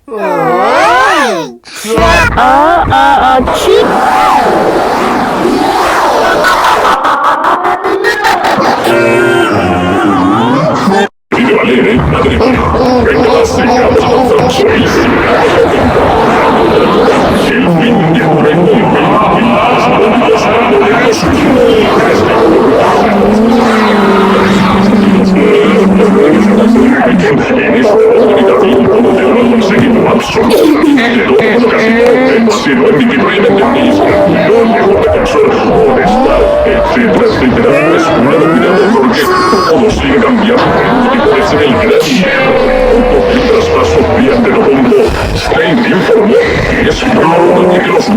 Di valere matrimonio che classificato francesi. Il film di todo sigue cambiando y parece que el gran traspaso brillante lo pongo. Stein informó que es